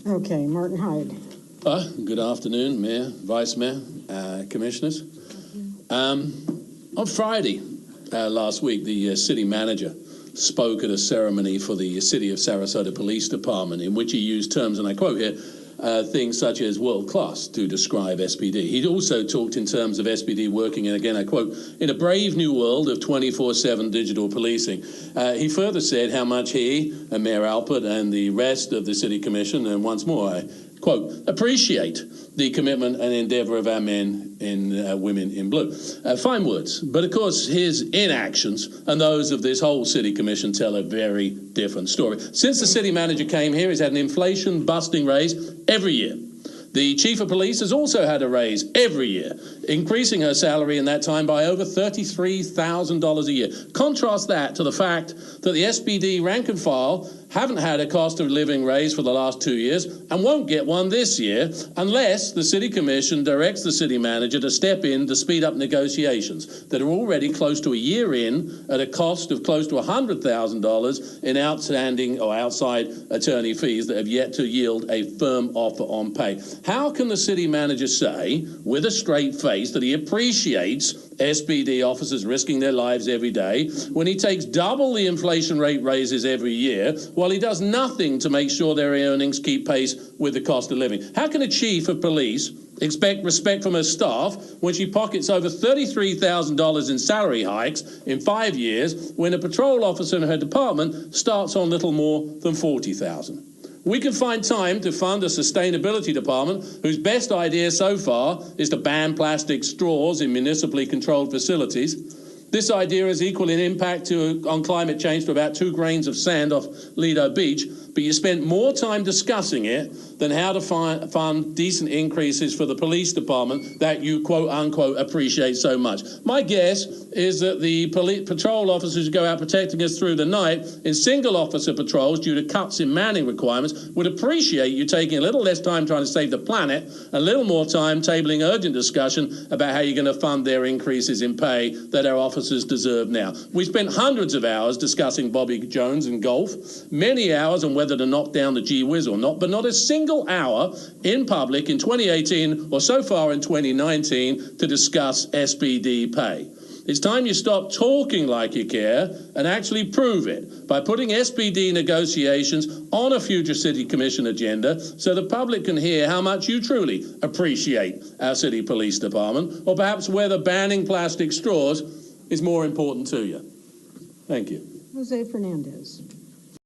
Okay, Martin Hyde. Good afternoon, Mayor, Vice Mayor, Commissioners. On Friday last week, the city manager spoke at a ceremony for the City of Sarasota Police Department in which he used terms, and I quote here, things such as world-class to describe SPD. He also talked in terms of SPD working, and again I quote, in a brave new world of 24/7 digital policing. He further said how much he, and Mayor Alpert, and the rest of the City Commission, and once more I quote, appreciate the commitment and endeavour of our men and women in blue. Fine words, but of course his inactions and those of this whole City Commission tell a very different story. Since the city manager came here, he's had an inflation-busting raise every year. The chief of police has also had a raise every year, increasing her salary in that time by over $33,000 a year. Contrast that to the fact that the SPD rank and file haven't had a cost of living raise for the last 2 years and won't get one this year unless the City Commission directs the city manager to step in to speed up negotiations that are already close to a year in at a cost of close to $100,000 in outstanding or outside attorney fees that have yet to yield a firm offer on pay. How can the city manager say with a straight face that he appreciates SPD officers risking their lives every day when he takes double the inflation rate raises every year while he does nothing to make sure their earnings keep pace with the cost of living? How can a chief of police expect respect from her staff when she pockets over $33,000 in salary hikes in 5 years when a patrol officer in her department starts on little more than $40,000? We can find time to fund a sustainability department whose best idea so far is to ban plastic straws in municipally controlled facilities. This idea is equal in impact on climate change to about 2 grains of sand off Lido Beach, but you spent more time discussing it than how to fund decent increases for the police department that you quote-unquote appreciate so much. My guess is that the patrol officers who go out protecting us through the night in single-officer patrols due to cuts in manning requirements would appreciate you taking a little less time trying to save the planet, a little more time tabling urgent discussion about how you're going to fund their increases in pay that our officers deserve now. We spent hundreds of hours discussing Bobby Jones and golf, many hours on whether to knock down the gee whiz or not, but not a single hour in public in 2018 or so far in 2019 to discuss SPD pay. It's time you stop talking like you care and actually prove it by putting SPD negotiations on a future City Commission agenda so the public can hear how much you truly appreciate our City Police Department, or perhaps whether banning plastic straws is more important to you. Thank you. Jose Fernandez.